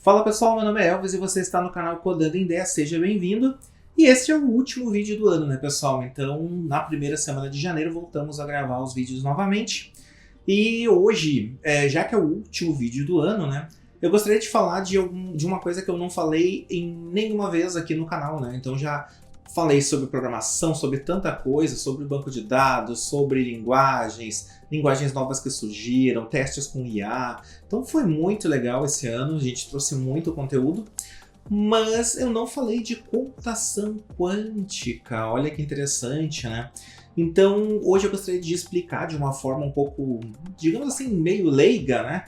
Fala pessoal, meu nome é Elvis e você está no canal Codando em 10, seja bem-vindo. E esse é o último vídeo do ano, né pessoal? Então, na primeira semana de janeiro, voltamos a gravar os vídeos novamente. E hoje, já que é o último vídeo do ano, né? Eu gostaria de falar de uma coisa que eu não falei em nenhuma vez aqui no canal, né? Então já falei sobre programação, sobre tanta coisa, sobre banco de dados, sobre linguagens novas que surgiram, testes com IA. Então foi muito legal esse ano, a gente trouxe muito conteúdo. Mas eu não falei de computação quântica, olha que interessante, né? Então, hoje eu gostaria de explicar de uma forma um pouco, digamos assim, meio leiga, né?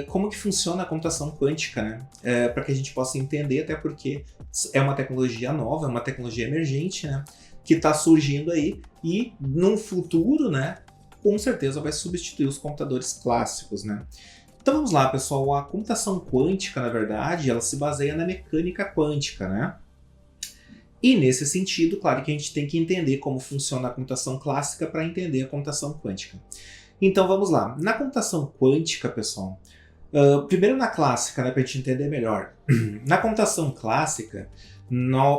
Como que funciona a computação quântica, né? Para que a gente possa entender, até porque é uma tecnologia nova, é uma tecnologia emergente, né? Que está surgindo aí e, num futuro, né? Com certeza vai substituir os computadores clássicos, né? Então vamos lá, pessoal. A computação quântica, na verdade, ela se baseia na mecânica quântica, né? E nesse sentido, claro que a gente tem que entender como funciona a computação clássica para entender a computação quântica. Então vamos lá. Na computação quântica, pessoal, primeiro na clássica, né, para a gente entender melhor. Na computação clássica,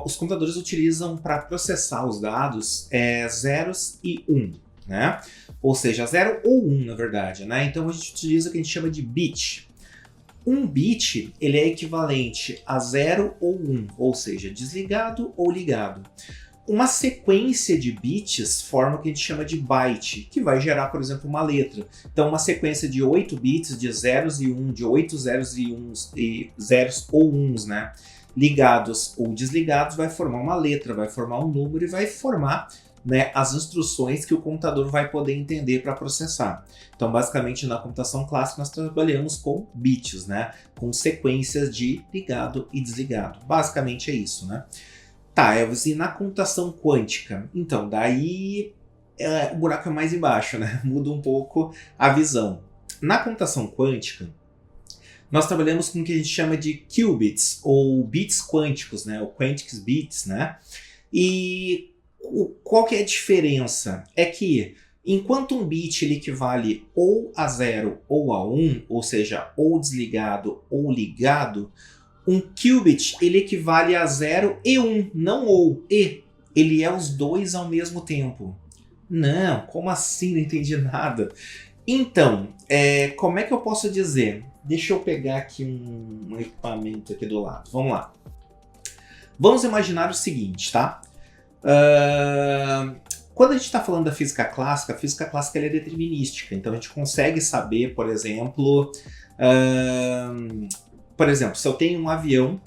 os computadores utilizam para processar os dados zeros e 1. Né? Ou seja, 0 ou 1, na verdade. Né? Então a gente utiliza o que a gente chama de bit. Um bit ele é equivalente a 0 ou 1, ou seja, desligado ou ligado. Uma sequência de bits forma o que a gente chama de byte, que vai gerar, por exemplo, uma letra. Então uma sequência de 8 bits de zeros e 1, de 8 zeros e 1 e zeros ou 1s, né? Ligados ou desligados, vai formar uma letra, vai formar um número e vai formar, né, as instruções que o computador vai poder entender para processar. Então, basicamente, na computação clássica, nós trabalhamos com bits, né, com sequências de ligado e desligado. Basicamente é isso, né? Tá, Elvis, e na computação quântica? Então, daí o buraco é mais embaixo, né? Muda um pouco a visão. Na computação quântica, nós trabalhamos com o que a gente chama de qubits, ou bits quânticos, né? Ou quantic bits, né? E qual que é a diferença? É que enquanto um bit ele equivale ou a 0 ou a 1, ou seja, ou desligado ou ligado, um qubit ele equivale a 0 e 1, não ou, e. Ele é os dois ao mesmo tempo. Não, como assim? Não entendi nada. Então, como é que eu posso dizer? Deixa eu pegar aqui um equipamento aqui do lado. Vamos lá. Vamos imaginar o seguinte, tá? Quando a gente está falando da física clássica, a física clássica ela é determinística. Então a gente consegue saber, por exemplo, se eu tenho um avião,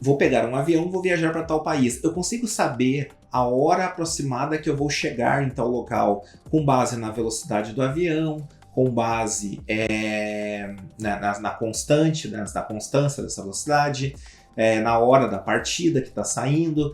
vou pegar um avião, vou viajar para tal país. Eu consigo saber a hora aproximada que eu vou chegar em tal local com base na velocidade do avião, com base na constante, na constância dessa velocidade, na hora da partida que está saindo.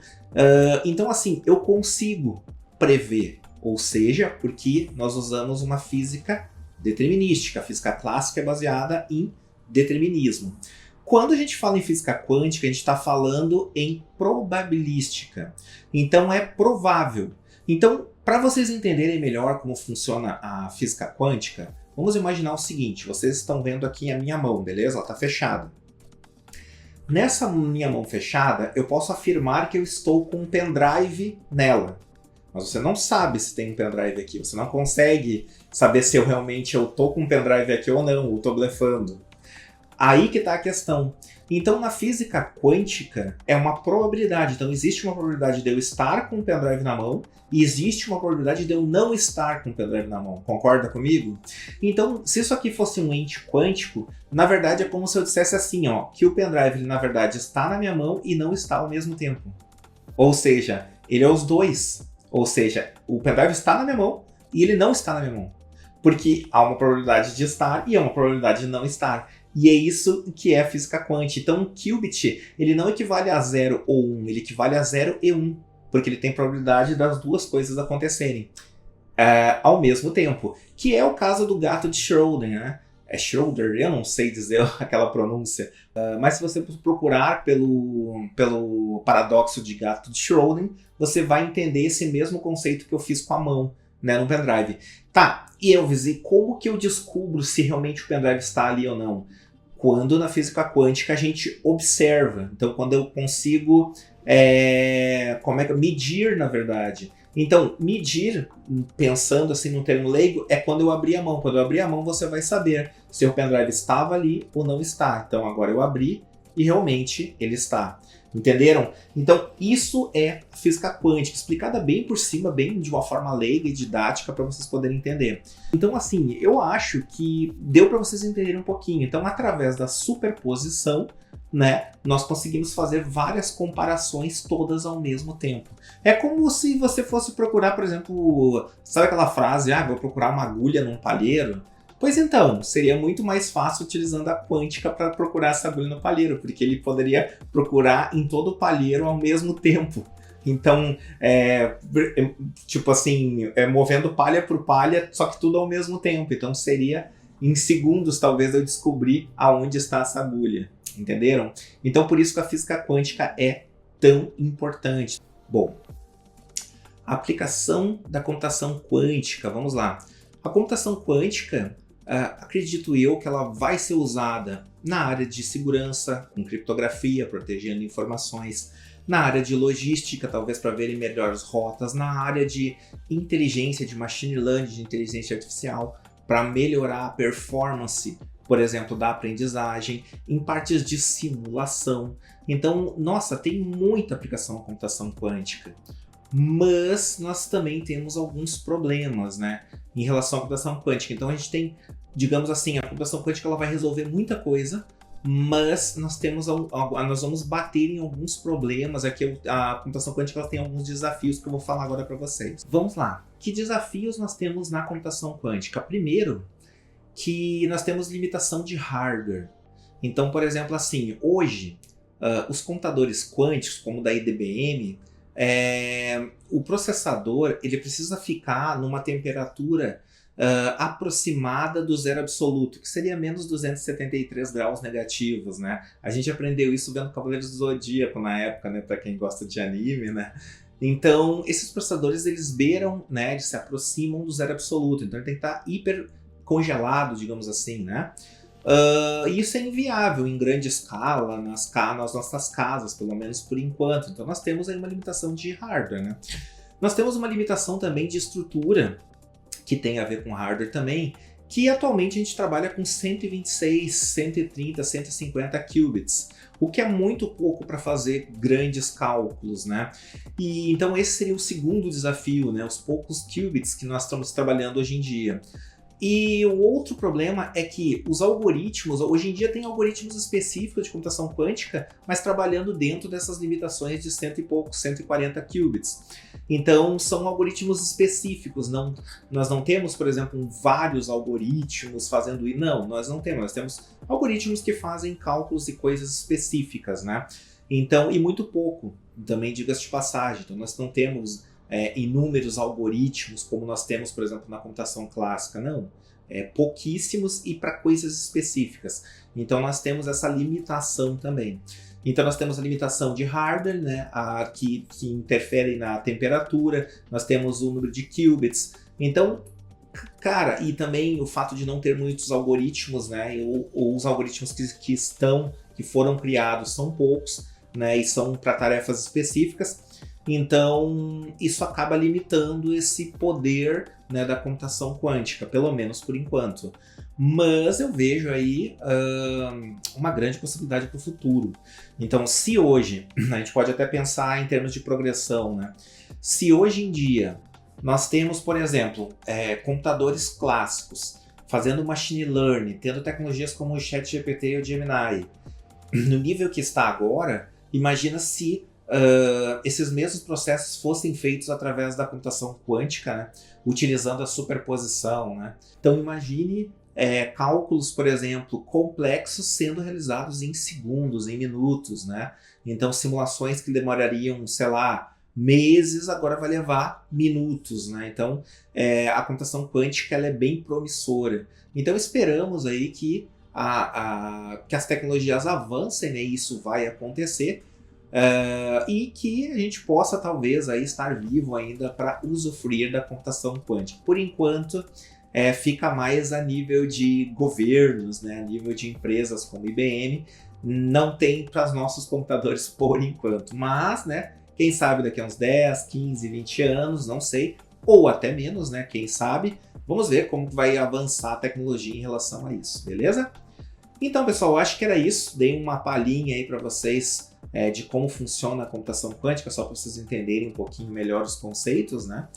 Então, assim, eu consigo prever, ou seja, porque nós usamos uma física determinística. A física clássica é baseada em determinismo. Quando a gente fala em física quântica, a gente está falando em probabilística. Então, é provável. Então, para vocês entenderem melhor como funciona a física quântica, vamos imaginar o seguinte, vocês estão vendo aqui a minha mão, beleza? Ela está fechada. Nessa minha mão fechada, eu posso afirmar que eu estou com um pendrive nela. Mas você não sabe se tem um pendrive aqui. Você não consegue saber se eu realmente estou com um pendrive aqui ou não, ou estou blefando. Aí que está a questão. Então, na física quântica, é uma probabilidade. Então, existe uma probabilidade de eu estar com um pendrive na mão e existe uma probabilidade de eu não estar com um pendrive na mão. Concorda comigo? Então, se isso aqui fosse um ente quântico, na verdade é como se eu dissesse assim, ó, que o pendrive, ele, na verdade, está na minha mão e não está ao mesmo tempo. Ou seja, ele é os dois. Ou seja, o pendrive está na minha mão e ele não está na minha mão. Porque há uma probabilidade de estar e há uma probabilidade de não estar. E é isso que é a física quântica. Então, um qubit, ele não equivale a 0 ou 1, ele equivale a 0 e 1, porque ele tem probabilidade das duas coisas acontecerem ao mesmo tempo, que é o caso do gato de Schrödinger, né? É Schrödinger, eu não sei dizer aquela pronúncia, mas se você procurar pelo paradoxo de gato de Schrödinger, você vai entender esse mesmo conceito que eu fiz com a mão, né, no pendrive. Tá, e Elvis, e como que eu descubro se realmente o pendrive está ali ou não? Quando na física quântica a gente observa. Então, quando eu consigo medir, na verdade. Então, medir, pensando assim num termo leigo, é quando eu abrir a mão. Quando eu abrir a mão, você vai saber se o pendrive estava ali ou não está. Então, agora eu abri e realmente ele está. Entenderam? Então, isso é física quântica, explicada bem por cima, bem de uma forma leiga e didática para vocês poderem entender. Então, assim, eu acho que deu para vocês entenderem um pouquinho. Então, através da superposição, né, nós conseguimos fazer várias comparações todas ao mesmo tempo. É como se você fosse procurar, por exemplo, sabe aquela frase, vou procurar uma agulha num palheiro? Pois então, seria muito mais fácil utilizando a quântica para procurar essa agulha no palheiro, porque ele poderia procurar em todo o palheiro ao mesmo tempo. Então, movendo palha por palha, só que tudo ao mesmo tempo. Então, seria em segundos, talvez, eu descobrir aonde está essa agulha. Entenderam? Então, por isso que a física quântica é tão importante. Bom, a aplicação da computação quântica, vamos lá. A computação quântica, acredito eu que ela vai ser usada na área de segurança, com criptografia, protegendo informações, na área de logística, talvez para verem melhores rotas, na área de inteligência, de machine learning, de inteligência artificial, para melhorar a performance, por exemplo, da aprendizagem, em partes de simulação. Então, nossa, tem muita aplicação à computação quântica. Mas nós também temos alguns problemas, né, em relação à computação quântica. Então a gente tem, digamos assim, a computação quântica ela vai resolver muita coisa, mas nós vamos bater em alguns problemas. Aqui a computação quântica ela tem alguns desafios que eu vou falar agora para vocês. Vamos lá. Que desafios nós temos na computação quântica? Primeiro, que nós temos limitação de hardware. Então, por exemplo, assim, hoje os computadores quânticos, como o da IBM, o processador ele precisa ficar numa temperatura aproximada do zero absoluto, que seria menos 273 graus negativos, né? A gente aprendeu isso vendo Cavaleiros do Zodíaco na época, né? Para quem gosta de anime, né? Então, esses processadores eles beiram, né? Eles se aproximam do zero absoluto, então ele tem que estar hiper congelado, digamos assim, né? Isso é inviável em grande escala nas nossas casas, pelo menos por enquanto. Então nós temos aí uma limitação de hardware, né? Nós temos uma limitação também de estrutura, que tem a ver com hardware também, que atualmente a gente trabalha com 126, 130, 150 qubits, o que é muito pouco para fazer grandes cálculos, né? E então esse seria o segundo desafio, né? Os poucos qubits que nós estamos trabalhando hoje em dia. E o outro problema é que os algoritmos, hoje em dia tem algoritmos específicos de computação quântica, mas trabalhando dentro dessas limitações de 100 e poucos, 140 qubits. Então são algoritmos específicos, nós não temos, por exemplo, vários algoritmos fazendo isso. Não, nós não temos, nós temos algoritmos que fazem cálculos e coisas específicas, né? Então, e muito pouco, também diga-se de passagem, então nós não temos inúmeros algoritmos, como nós temos, por exemplo, na computação clássica, não. Pouquíssimos e para coisas específicas. Então nós temos essa limitação também. Então nós temos a limitação de hardware, né, que interfere na temperatura, nós temos o número de qubits. Então, cara, e também o fato de não ter muitos algoritmos, né, ou os algoritmos que foram criados são poucos, né, e são para tarefas específicas. Então, isso acaba limitando esse poder, né, da computação quântica, pelo menos por enquanto. Mas eu vejo aí uma grande possibilidade para o futuro. Então, se hoje, a gente pode até pensar em termos de progressão, né? Se hoje em dia nós temos, por exemplo, computadores clássicos fazendo machine learning, tendo tecnologias como o ChatGPT e o Gemini, no nível que está agora, imagina se esses mesmos processos fossem feitos através da computação quântica, né? Utilizando a superposição, né? Então imagine cálculos, por exemplo, complexos sendo realizados em segundos, em minutos, né? Então simulações que demorariam, sei lá, meses, agora vai levar minutos, né? Então a computação quântica ela é bem promissora. Então esperamos aí que as tecnologias avancem, né? E isso vai acontecer. E que a gente possa talvez aí estar vivo ainda para usufruir da computação quântica. Por enquanto, fica mais a nível de governos, né, a nível de empresas como IBM. Não tem para os nossos computadores por enquanto, mas, né, quem sabe daqui a uns 10, 15, 20 anos, não sei, ou até menos, né, quem sabe. Vamos ver como vai avançar a tecnologia em relação a isso, beleza? Então, pessoal, acho que era isso. Dei uma palhinha aí para vocês de como funciona a computação quântica, só para vocês entenderem um pouquinho melhor os conceitos, né?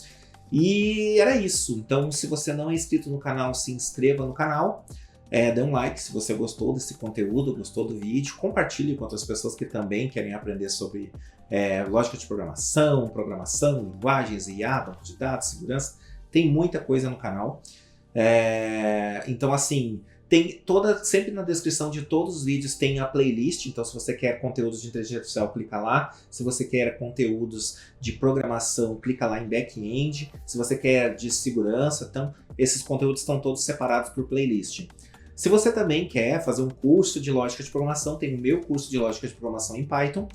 E era isso. Então, se você não é inscrito no canal, se inscreva no canal. Dê um like se você gostou desse conteúdo, gostou do vídeo, compartilhe com outras pessoas que também querem aprender sobre lógica de programação, linguagens, IA, banco de dados, segurança. Tem muita coisa no canal. Então, assim, tem sempre na descrição de todos os vídeos tem a playlist. Então, se você quer conteúdos de inteligência artificial, clica lá. Se você quer conteúdos de programação, clica lá em back-end. Se você quer de segurança, então, esses conteúdos estão todos separados por playlist. Se você também quer fazer um curso de lógica de programação, tem o meu curso de lógica de programação em Python.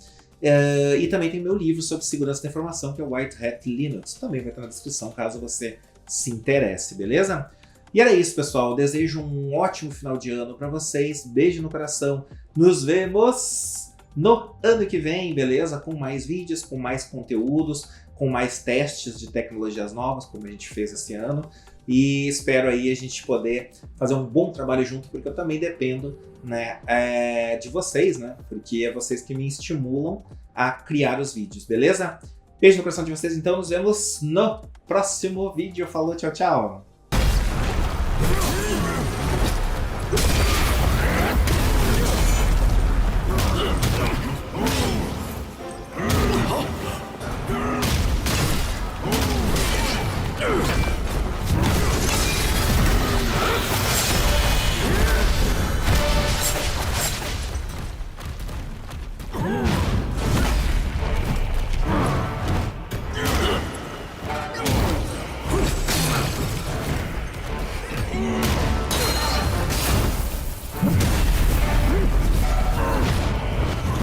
E também tem meu livro sobre segurança da informação, que é o White Hat Linux. Também vai estar na descrição, caso você se interesse, beleza? E era isso, pessoal. Desejo um ótimo final de ano para vocês. Beijo no coração. Nos vemos no ano que vem, beleza? Com mais vídeos, com mais conteúdos, com mais testes de tecnologias novas, como a gente fez esse ano. E espero aí a gente poder fazer um bom trabalho junto, porque eu também dependo, né, de vocês, né? Porque é vocês que me estimulam a criar os vídeos, beleza? Beijo no coração de vocês, então nos vemos no próximo vídeo. Falou, tchau, tchau!